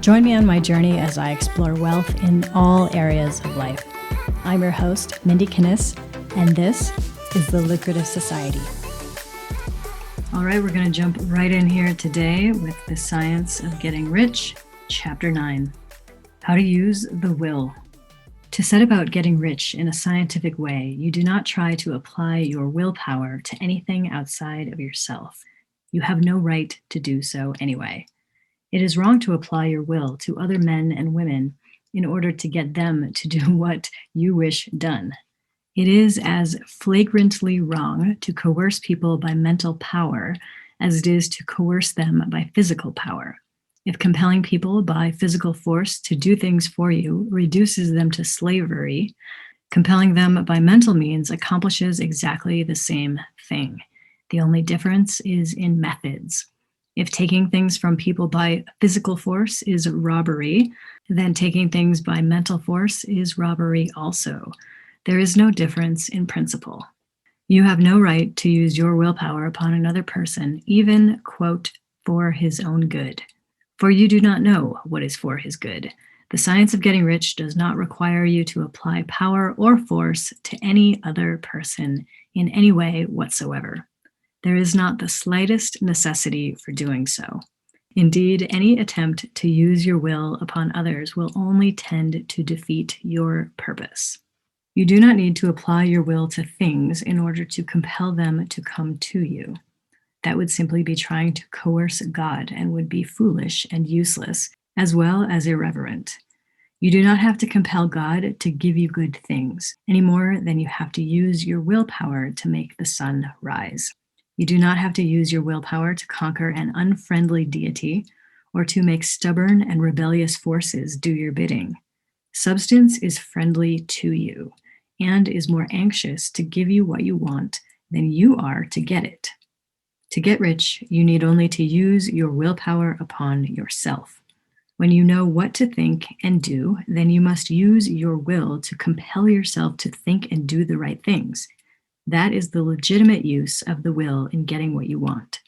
Join me on my journey as I explore wealth in all areas of life. I'm your host, Mindie Kniss, and this is the Lucrative Society. All right, we're going to jump right in here today with The Science of Getting Rich, Chapter 9, How to Use the Will. To set about getting rich in a scientific way, you do not try to apply your willpower to anything outside of yourself. You have no right to do so anyway. It is wrong to apply your will to other men and women in order to get them to do what you wish done. It is as flagrantly wrong to coerce people by mental power as it is to coerce them by physical power. If compelling people by physical force to do things for you reduces them to slavery, compelling them by mental means accomplishes exactly the same thing. The only difference is in methods. If taking things from people by physical force is robbery, then taking things by mental force is robbery also. There is no difference in principle. You have no right to use your willpower upon another person, even, quote, for his own good. For you do not know what is for his good. The science of getting rich does not require you to apply power or force to any other person in any way whatsoever. There is not the slightest necessity for doing so. Indeed, any attempt to use your will upon others will only tend to defeat your purpose. You do not need to apply your will to things in order to compel them to come to you. That would simply be trying to coerce God and would be foolish and useless, as well as irreverent. You do not have to compel God to give you good things, any more than you have to use your willpower to make the sun rise. You do not have to use your willpower to conquer an unfriendly deity or to make stubborn and rebellious forces do your bidding. Substance is friendly to you and is more anxious to give you what you want than you are to get it. To get rich, you need only to use your willpower upon yourself. When you know what to think and do, then you must use your will to compel yourself to think and do the right things. That is the legitimate use of the will in getting what you want.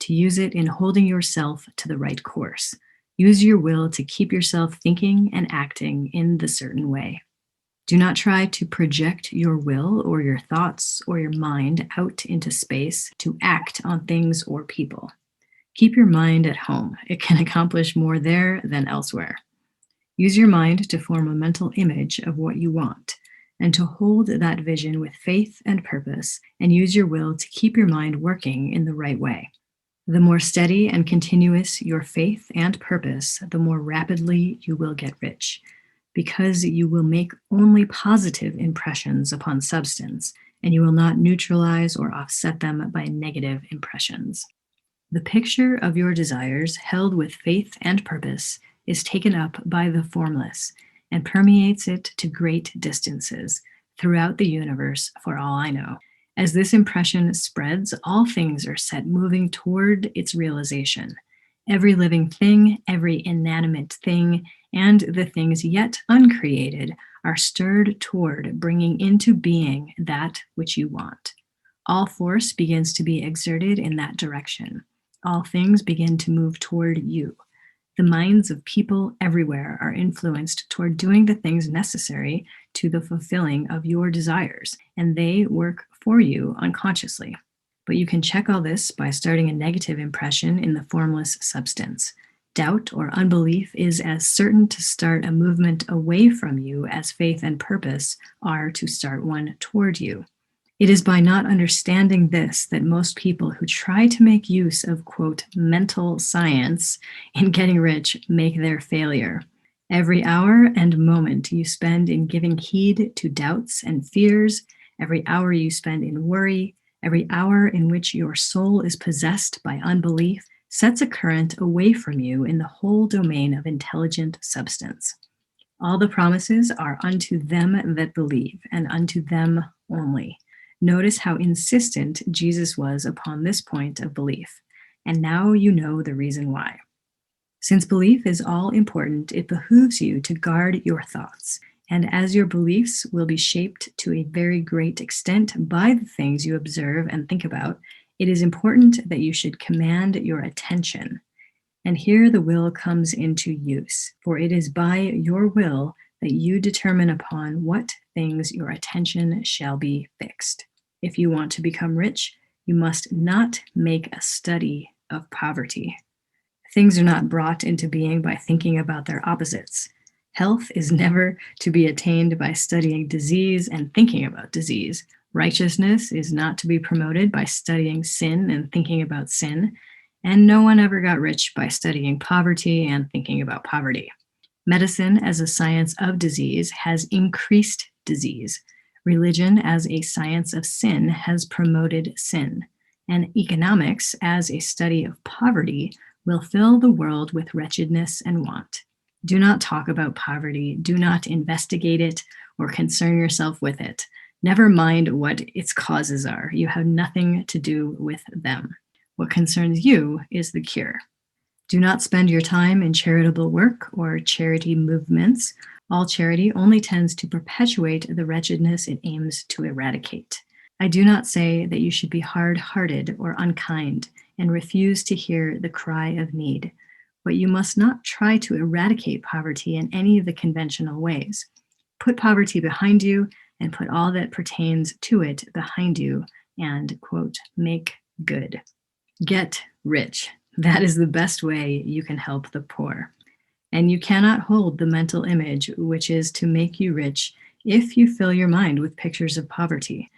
To use it in holding yourself to the right course. Use your will to keep yourself thinking and acting in the certain way. Do not try to project your will or your thoughts or your mind out into space to act on things or people. Keep your mind at home. It can accomplish more there than elsewhere. Use your mind to form a mental image of what you want, and to hold that vision with faith and purpose, and use your will to keep your mind working in the right way. The more steady and continuous your faith and purpose, the more rapidly you will get rich, because you will make only positive impressions upon substance, and you will not neutralize or offset them by negative impressions. The picture of your desires, held with faith and purpose, is taken up by the formless, and permeates it to great distances throughout the universe, for all I know. As this impression spreads, all things are set moving toward its realization. Every living thing, every inanimate thing, and the things yet uncreated are stirred toward bringing into being that which you want. All force begins to be exerted in that direction. All things begin to move toward you. The minds of people everywhere are influenced toward doing the things necessary to the fulfilling of your desires, and they work for you unconsciously. But you can check all this by starting a negative impression in the formless substance. Doubt or unbelief is as certain to start a movement away from you as faith and purpose are to start one toward you. It is by not understanding this that most people who try to make use of, quote, mental science in getting rich make their failure. Every hour and moment you spend in giving heed to doubts and fears, every hour you spend in worry, every hour in which your soul is possessed by unbelief, sets a current away from you in the whole domain of intelligent substance. All the promises are unto them that believe, and unto them only. Notice how insistent Jesus was upon this point of belief, and now you know the reason why. Since belief is all important, it behooves you to guard your thoughts, and as your beliefs will be shaped to a very great extent by the things you observe and think about, it is important that you should command your attention. And here the will comes into use, for it is by your will that you determine upon what things your attention shall be fixed. If you want to become rich, you must not make a study of poverty. Things are not brought into being by thinking about their opposites. Health is never to be attained by studying disease and thinking about disease. Righteousness is not to be promoted by studying sin and thinking about sin. And no one ever got rich by studying poverty and thinking about poverty. Medicine as a science of disease has increased disease. Religion as a science of sin has promoted sin. And economics as a study of poverty will fill the world with wretchedness and want. Do not talk about poverty. Do not investigate it or concern yourself with it. Never mind what its causes are. You have nothing to do with them. What concerns you is the cure. Do not spend your time in charitable work or charity movements. All charity only tends to perpetuate the wretchedness it aims to eradicate. I do not say that you should be hard-hearted or unkind and refuse to hear the cry of need, but you must not try to eradicate poverty in any of the conventional ways. Put poverty behind you and put all that pertains to it behind you and, quote, make good. Get rich. That is the best way you can help the poor. And you cannot hold the mental image which is to make you rich if you fill your mind with pictures of poverty.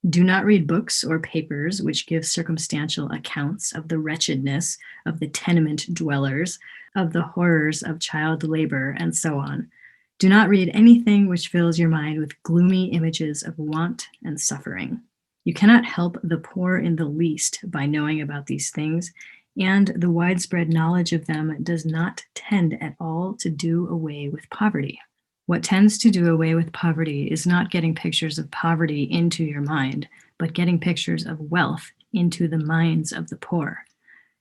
Do not read books or papers which give circumstantial accounts of the wretchedness of the tenement dwellers, of the horrors of child labor, and so on. Do not read anything which fills your mind with gloomy images of want and suffering. You cannot help the poor in the least by knowing about these things, and the widespread knowledge of them does not tend at all to do away with poverty. What tends to do away with poverty is not getting pictures of poverty into your mind, but getting pictures of wealth into the minds of the poor.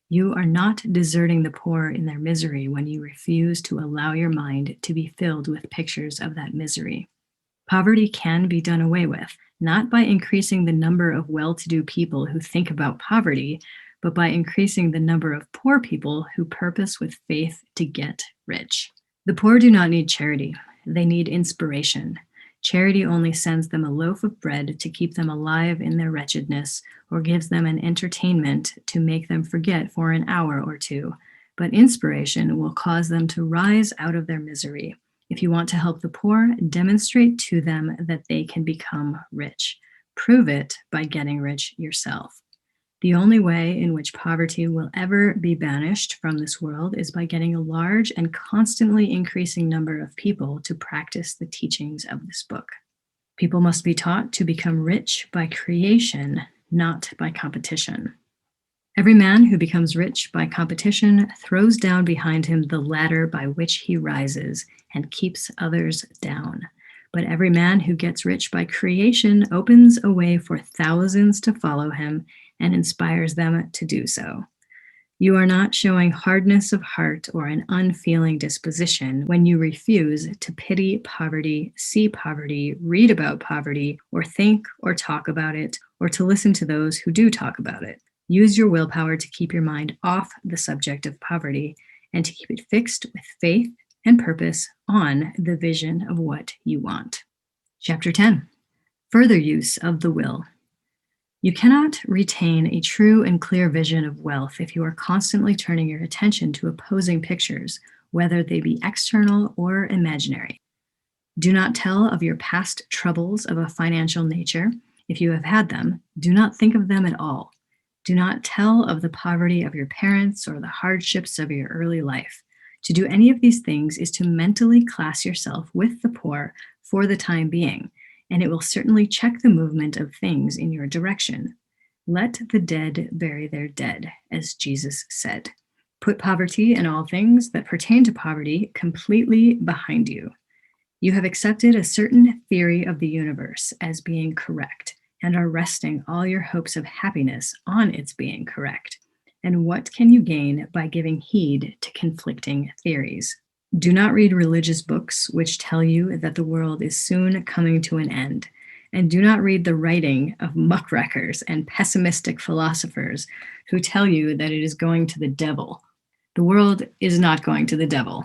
You are not deserting the poor in their misery when you refuse to allow your mind to be filled with pictures of that misery. Poverty can be done away with, not by increasing the number of well-to-do people who think about poverty, but by increasing the number of poor people who purpose with faith to get rich. The poor do not need charity. They need inspiration. Charity only sends them a loaf of bread to keep them alive in their wretchedness, or gives them an entertainment to make them forget for an hour or two. But inspiration will cause them to rise out of their misery. If you want to help the poor, demonstrate to them that they can become rich. Prove it by getting rich yourself. The only way in which poverty will ever be banished from this world is by getting a large and constantly increasing number of people to practice the teachings of this book. People must be taught to become rich by creation, not by competition. Every man who becomes rich by competition throws down behind him the ladder by which he rises and keeps others down. But every man who gets rich by creation opens a way for thousands to follow him and inspires them to do so. You are not showing hardness of heart or an unfeeling disposition when you refuse to pity poverty, see poverty, read about poverty, or think or talk about it, or to listen to those who do talk about it. Use your willpower to keep your mind off the subject of poverty and to keep it fixed with faith and purpose on the vision of what you want. Chapter 10. Further use of the will. You cannot retain a true and clear vision of wealth if you are constantly turning your attention to opposing pictures, whether they be external or imaginary. Do not tell of your past troubles of a financial nature. If you have had them, do not think of them at all. Do not tell of the poverty of your parents or the hardships of your early life. To do any of these things is to mentally class yourself with the poor for the time being, and it will certainly check the movement of things in your direction. Let the dead bury their dead, as Jesus said. Put poverty and all things that pertain to poverty completely behind you. You have accepted a certain theory of the universe as being correct, and are resting all your hopes of happiness on its being correct. And what can you gain by giving heed to conflicting theories? Do not read religious books which tell you that the world is soon coming to an end, and do not read the writing of muckrackers and pessimistic philosophers who tell you that it is going to the devil. The world is not going to the devil.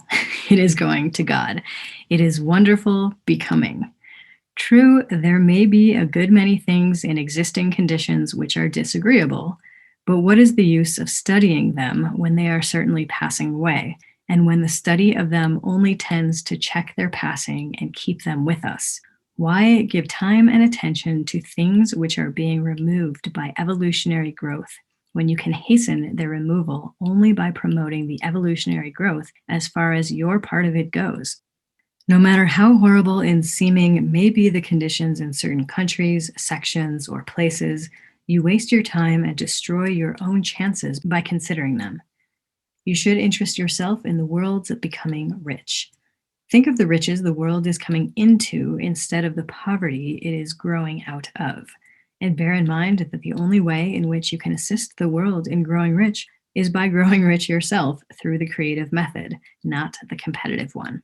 It is going to God. It is wonderful becoming. True, there may be a good many things in existing conditions which are disagreeable, but what is the use of studying them when they are certainly passing away, and when the study of them only tends to check their passing and keep them with us? Why give time and attention to things which are being removed by evolutionary growth, when you can hasten their removal only by promoting the evolutionary growth as far as your part of it goes? No matter how horrible in seeming may be the conditions in certain countries, sections, or places, you waste your time and destroy your own chances by considering them. You should interest yourself in the world's becoming rich. Think of the riches the world is coming into instead of the poverty it is growing out of. And bear in mind that the only way in which you can assist the world in growing rich is by growing rich yourself through the creative method, not the competitive one.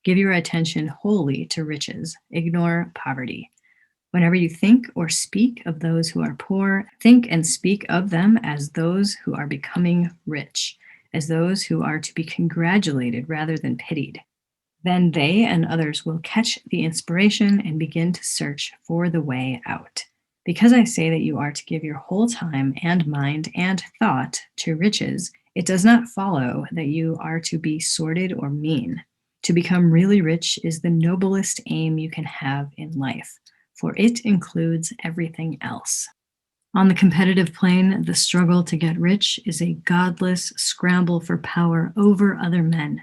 Give your attention wholly to riches. Ignore poverty. Whenever you think or speak of those who are poor, think and speak of them as those who are becoming rich, as those who are to be congratulated rather than pitied. Then they and others will catch the inspiration and begin to search for the way out. Because I say that you are to give your whole time and mind and thought to riches, it does not follow that you are to be sordid or mean. To become really rich is the noblest aim you can have in life, for it includes everything else. On the competitive plane, the struggle to get rich is a godless scramble for power over other men.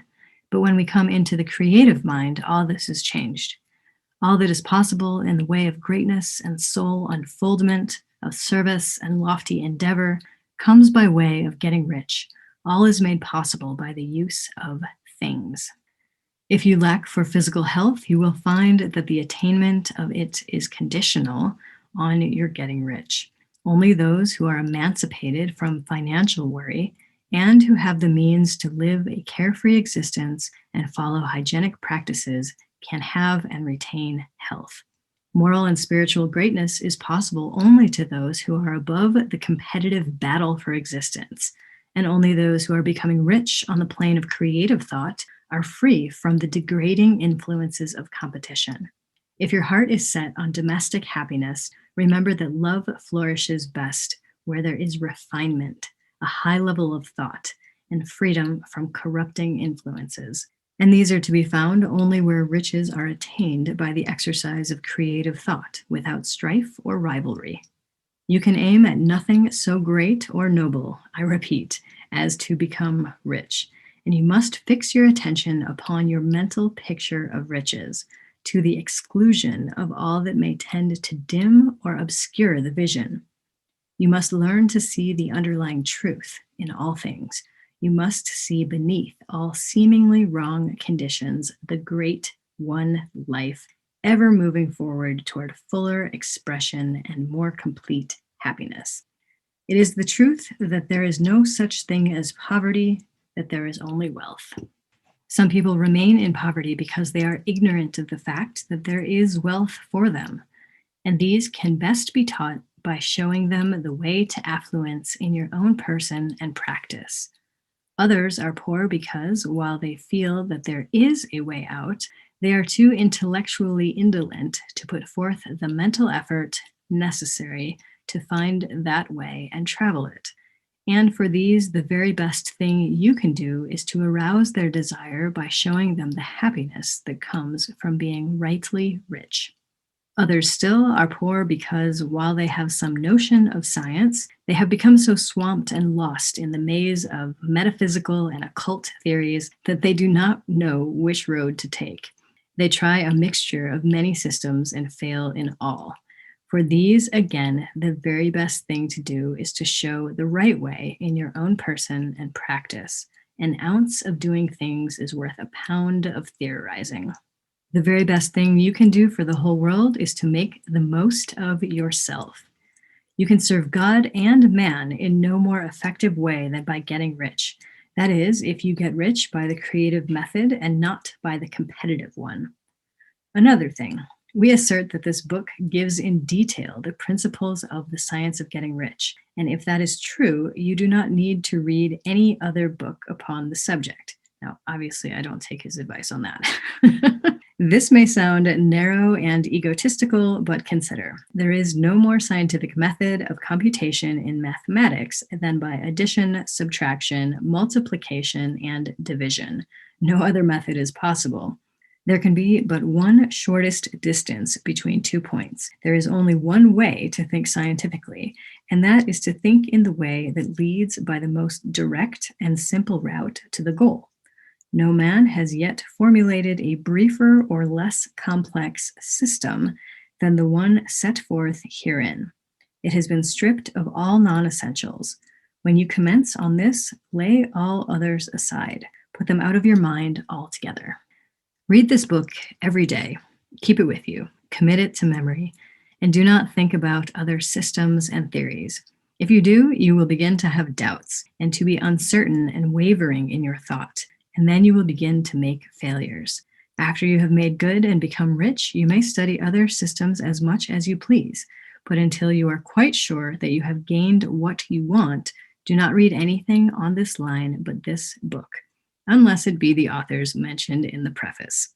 But when we come into the creative mind, all this is changed. All that is possible in the way of greatness and soul unfoldment, of service and lofty endeavor, comes by way of getting rich. All is made possible by the use of things. If you lack for physical health, you will find that the attainment of it is conditional on your getting rich. Only those who are emancipated from financial worry and who have the means to live a carefree existence and follow hygienic practices can have and retain health. Moral and spiritual greatness is possible only to those who are above the competitive battle for existence, and only those who are becoming rich on the plane of creative thought are free from the degrading influences of competition. If your heart is set on domestic happiness, remember that love flourishes best where there is refinement, a high level of thought, and freedom from corrupting influences. And these are to be found only where riches are attained by the exercise of creative thought, without strife or rivalry. You can aim at nothing so great or noble, I repeat, as to become rich. And you must fix your attention upon your mental picture of riches, to the exclusion of all that may tend to dim or obscure the vision. You must learn to see the underlying truth in all things. You must see beneath all seemingly wrong conditions the great one life, ever moving forward toward fuller expression and more complete happiness. It is the truth that there is no such thing as poverty, that there is only wealth. Some people remain in poverty because they are ignorant of the fact that there is wealth for them, and these can best be taught by showing them the way to affluence in your own person and practice. Others are poor because, while they feel that there is a way out, they are too intellectually indolent to put forth the mental effort necessary to find that way and travel it. And for these, the very best thing you can do is to arouse their desire by showing them the happiness that comes from being rightly rich. Others still are poor because, while they have some notion of science, they have become so swamped and lost in the maze of metaphysical and occult theories that they do not know which road to take. They try a mixture of many systems and fail in all. For these, again, the very best thing to do is to show the right way in your own person and practice. An ounce of doing things is worth a pound of theorizing. The very best thing you can do for the whole world is to make the most of yourself. You can serve God and man in no more effective way than by getting rich. That is, if you get rich by the creative method and not by the competitive one. Another thing, We assert that this book gives in detail the principles of the science of getting rich. And if that is true, you do not need to read any other book upon the subject. Now, obviously, I don't take his advice on that. This may sound narrow and egotistical, but consider. There is no more scientific method of computation in mathematics than by addition, subtraction, multiplication, and division. No other method is possible. There can be but one shortest distance between 2 points. There is only one way to think scientifically, and that is to think in the way that leads by the most direct and simple route to the goal. No man has yet formulated a briefer or less complex system than the one set forth herein. It has been stripped of all non-essentials. When you commence on this, lay all others aside. Put them out of your mind altogether. Read this book every day. Keep it with you. Commit it to memory. And do not think about other systems and theories. If you do, you will begin to have doubts and to be uncertain and wavering in your thought. And then you will begin to make failures. After you have made good and become rich, you may study other systems as much as you please. But until you are quite sure that you have gained what you want, do not read anything on this line but this book, unless it be the authors mentioned in the preface.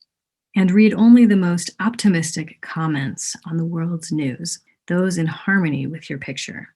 And read only the most optimistic comments on the world's news, those in harmony with your picture.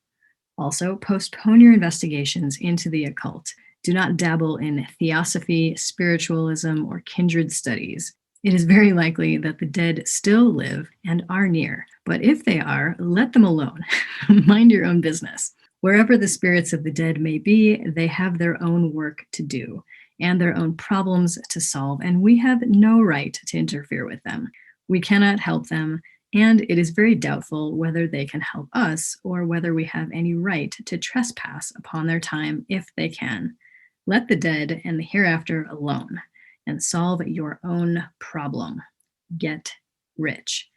Also, postpone your investigations into the occult. Do not dabble in theosophy, spiritualism, or kindred studies. It is very likely that the dead still live and are near, but if they are, let them alone. Mind your own business. Wherever the spirits of the dead may be, they have their own work to do and their own problems to solve, and we have no right to interfere with them. We cannot help them, and it is very doubtful whether they can help us or whether we have any right to trespass upon their time if they can. Let the dead and the hereafter alone and solve your own problem. Get rich.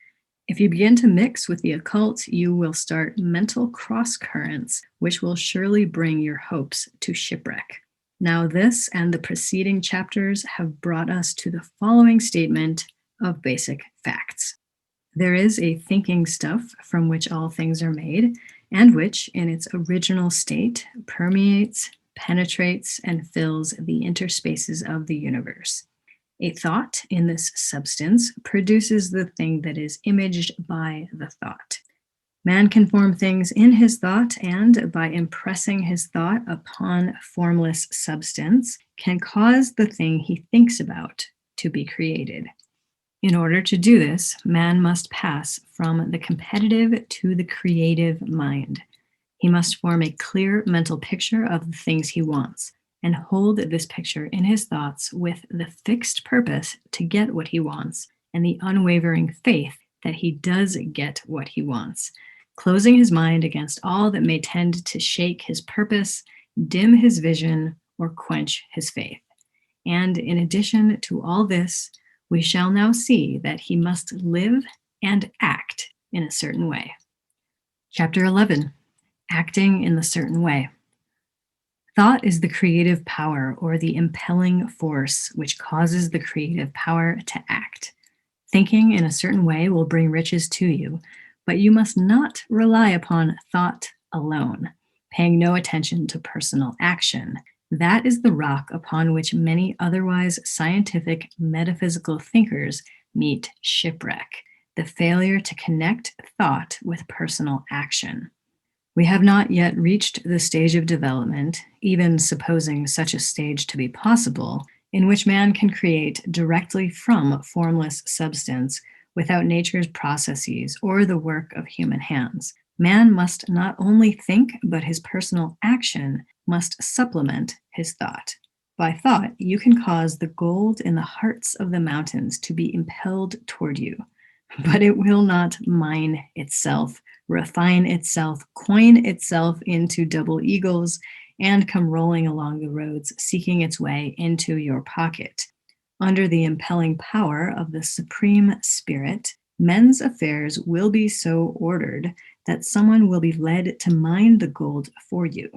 If you begin to mix with the occult, you will start mental cross currents, which will surely bring your hopes to shipwreck. Now, this and the preceding chapters have brought us to the following statement of basic facts. There is a thinking stuff from which all things are made, and which, in its original state, permeates, penetrates, and fills the interspaces of the universe. A thought in this substance produces the thing that is imaged by the thought. Man can form things in his thought, and by impressing his thought upon formless substance, can cause the thing he thinks about to be created. In order to do this, man must pass from the competitive to the creative mind. He must form a clear mental picture of the things he wants, and hold this picture in his thoughts with the fixed purpose to get what he wants, and the unwavering faith that he does get what he wants, closing his mind against all that may tend to shake his purpose, dim his vision, or quench his faith. And in addition to all this, we shall now see that he must live and act in a certain way. Chapter 11. Acting in the certain way. Thought is the creative power or the impelling force which causes the creative power to act. Thinking in a certain way will bring riches to you, but you must not rely upon thought alone, paying no attention to personal action. That is the rock upon which many otherwise scientific metaphysical thinkers meet shipwreck, the failure to connect thought with personal action. We have not yet reached the stage of development, even supposing such a stage to be possible, in which man can create directly from formless substance without nature's processes or the work of human hands. Man must not only think, but his personal action must supplement his thought. By thought, you can cause the gold in the hearts of the mountains to be impelled toward you, but it will not mine itself, refine itself, coin itself into double eagles, and come rolling along the roads, seeking its way into your pocket. Under the impelling power of the Supreme Spirit, men's affairs will be so ordered that someone will be led to mine the gold for you.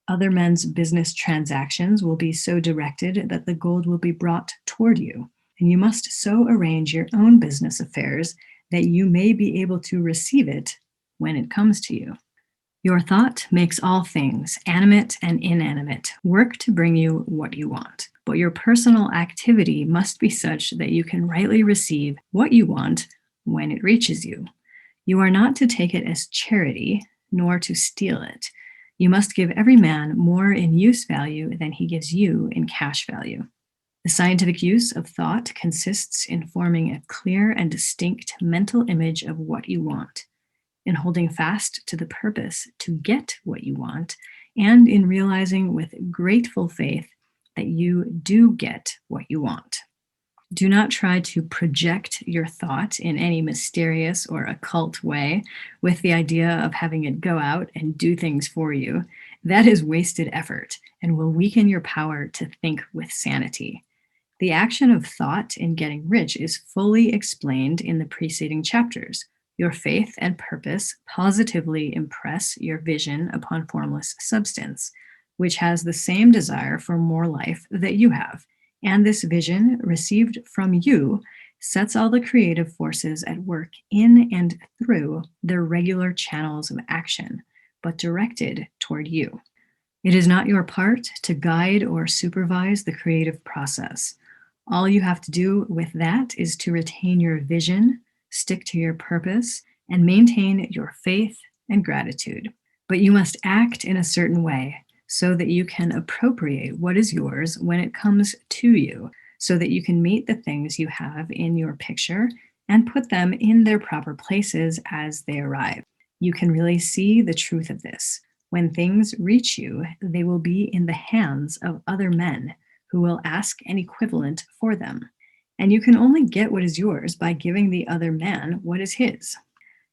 Other men's business transactions will be so directed that the gold will be brought toward you, and you must so arrange your own business affairs that you may be able to receive it when it comes to you. Your thought makes all things, animate and inanimate, work to bring you what you want. But your personal activity must be such that you can rightly receive what you want when it reaches you. You are not to take it as charity, nor to steal it. You must give every man more in use value than he gives you in cash value. The scientific use of thought consists in forming a clear and distinct mental image of what you want, in holding fast to the purpose to get what you want, and in realizing with grateful faith that you do get what you want. Do not try to project your thought in any mysterious or occult way with the idea of having it go out and do things for you. That is wasted effort and will weaken your power to think with sanity. The action of thought in getting rich is fully explained in the preceding chapters. Your faith and purpose positively impress your vision upon formless substance, which has the same desire for more life that you have. And this vision, received from you, sets all the creative forces at work in and through their regular channels of action, but directed toward you. It is not your part to guide or supervise the creative process. All you have to do with that is to retain your vision, stick to your purpose, and maintain your faith and gratitude. But you must act in a certain way so that you can appropriate what is yours when it comes to you, so that you can meet the things you have in your picture and put them in their proper places as they arrive. You can really see the truth of this. When things reach you, they will be in the hands of other men who will ask an equivalent for them. And you can only get what is yours by giving the other man what is his.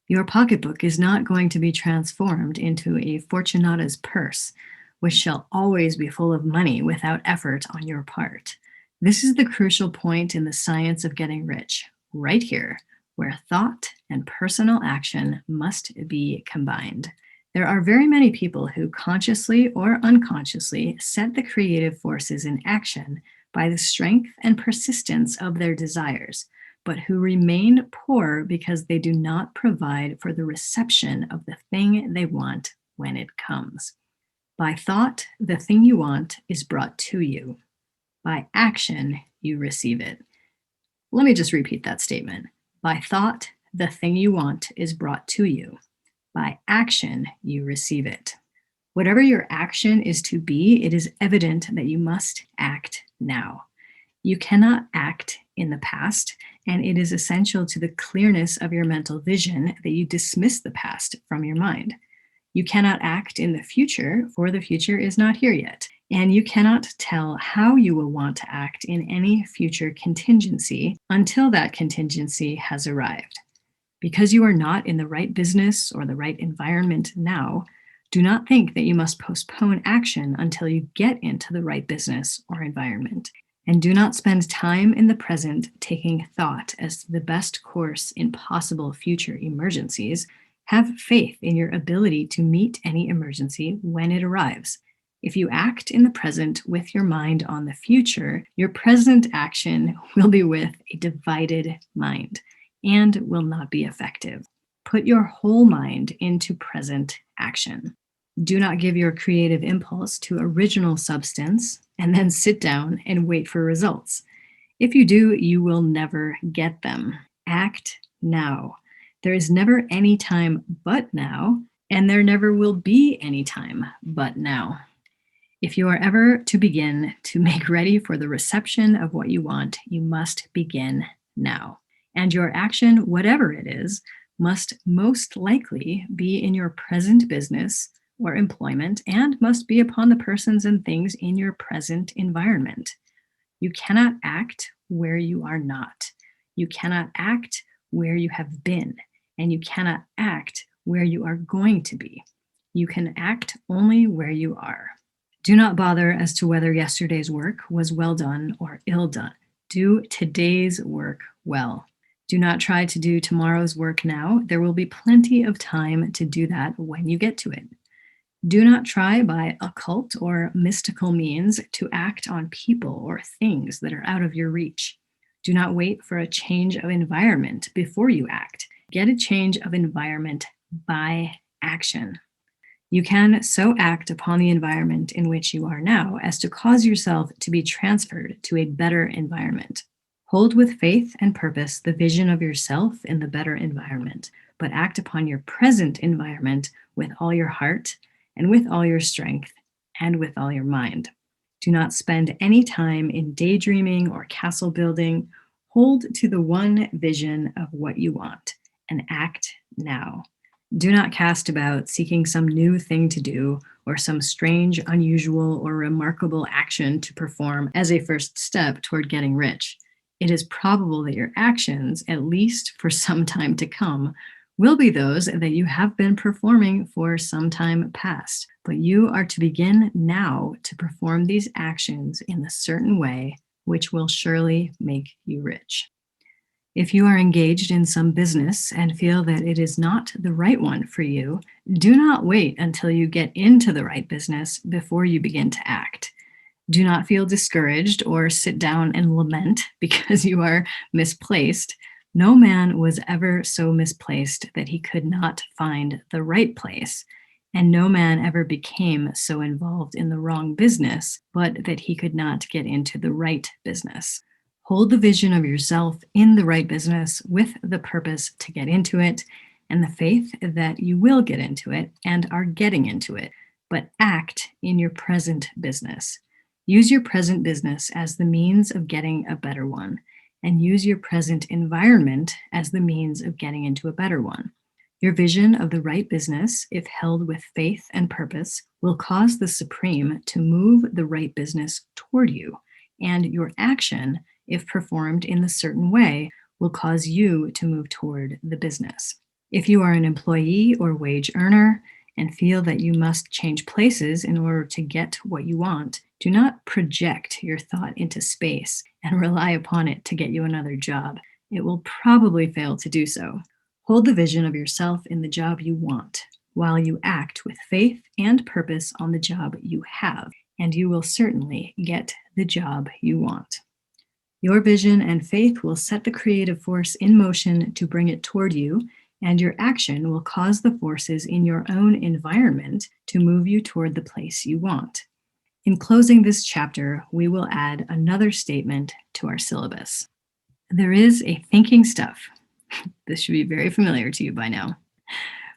Your pocketbook is not going to be transformed into a Fortunata's purse, which shall always be full of money without effort on your part. This is the crucial point in the science of getting rich, right here, where thought and personal action must be combined. There are very many people who consciously or unconsciously set the creative forces in action by the strength and persistence of their desires, but who remain poor because they do not provide for the reception of the thing they want when it comes. By thought, the thing you want is brought to you. By action, you receive it. Let me just repeat that statement. By thought, the thing you want is brought to you. By action, you receive it. Whatever your action is to be, it is evident that you must act now. You cannot act in the past, and it is essential to the clearness of your mental vision that you dismiss the past from your mind. You cannot act in the future, for the future is not here yet, and you cannot tell how you will want to act in any future contingency until that contingency has arrived. Because you are not in the right business or the right environment now, do not think that you must postpone action until you get into the right business or environment. And do not spend time in the present taking thought as the best course in possible future emergencies. Have faith in your ability to meet any emergency when it arrives. If you act in the present with your mind on the future, your present action will be with a divided mind and will not be effective. Put your whole mind into present action. Do not give your creative impulse to original substance and then sit down and wait for results. If you do, you will never get them. Act now. There is never any time but now, and there never will be any time but now. If you are ever to begin to make ready for the reception of what you want, you must begin now. And your action, whatever it is, must most likely be in your present business or employment and must be upon the persons and things in your present environment. You cannot act where you are not. You cannot act where you have been, and you cannot act where you are going to be. You can act only where you are. Do not bother as to whether yesterday's work was well done or ill done. Do today's work well. Do not try to do tomorrow's work now. There will be plenty of time to do that when you get to it. Do not try by occult or mystical means to act on people or things that are out of your reach. Do not wait for a change of environment before you act. Get a change of environment by action. You can so act upon the environment in which you are now as to cause yourself to be transferred to a better environment. Hold with faith and purpose the vision of yourself in the better environment, but act upon your present environment with all your heart and with all your strength and with all your mind. Do not spend any time in daydreaming or castle building. Hold to the one vision of what you want and act now. Do not cast about seeking some new thing to do or some strange, unusual, or remarkable action to perform as a first step toward getting rich. It is probable that your actions, at least for some time to come, will be those that you have been performing for some time past. But you are to begin now to perform these actions in a certain way, which will surely make you rich. If you are engaged in some business and feel that it is not the right one for you, do not wait until you get into the right business before you begin to act. Do not feel discouraged or sit down and lament because you are misplaced. No man was ever so misplaced that he could not find the right place, and no man ever became so involved in the wrong business, but that he could not get into the right business. Hold the vision of yourself in the right business with the purpose to get into it and the faith that you will get into it and are getting into it, but act in your present business. Use your present business as the means of getting a better one, and use your present environment as the means of getting into a better one. Your vision of the right business, if held with faith and purpose, will cause the Supreme to move the right business toward you, and your action, if performed in a certain way, will cause you to move toward the business. If you are an employee or wage earner and feel that you must change places in order to get what you want, do not project your thought into space and rely upon it to get you another job. It will probably fail to do so. Hold the vision of yourself in the job you want, while you act with faith and purpose on the job you have, and you will certainly get the job you want. Your vision and faith will set the creative force in motion to bring it toward you, and your action will cause the forces in your own environment to move you toward the place you want. In closing this chapter, we will add another statement to our syllabus. There is a thinking stuff, this should be very familiar to you by now,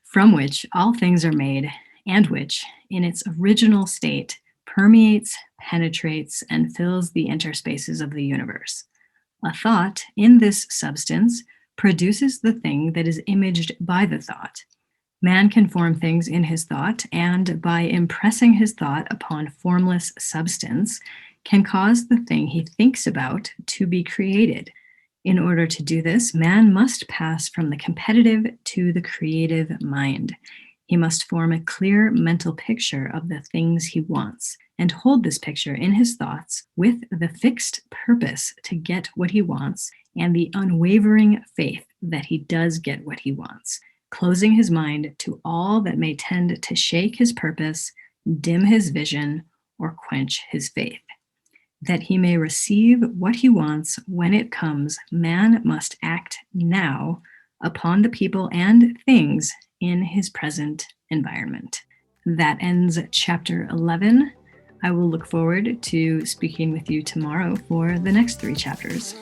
from which all things are made, and which, in its original state, permeates, penetrates, and fills the interspaces of the universe. A thought in this substance produces the thing that is imaged by the thought. Man can form things in his thought, and by impressing his thought upon formless substance, can cause the thing he thinks about to be created. In order to do this, man must pass from the competitive to the creative mind. He must form a clear mental picture of the things he wants, and hold this picture in his thoughts with the fixed purpose to get what he wants and the unwavering faith that he does get what he wants, closing his mind to all that may tend to shake his purpose, dim his vision, or quench his faith. That he may receive what he wants when it comes, man must act now upon the people and things in his present environment. That ends chapter 11. I will look forward to speaking with you tomorrow for the next 3 chapters.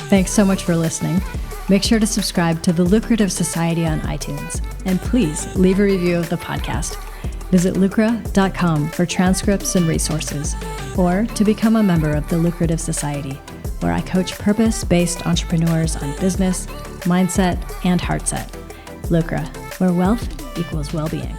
Thanks so much for listening. Make sure to subscribe to the Lucrative Society on iTunes, and please leave a review of the podcast. Visit lucra.com for transcripts and resources, or to become a member of the Lucrative Society, where I coach purpose-based entrepreneurs on business, mindset, and heartset. Lucra, where wealth equals well-being.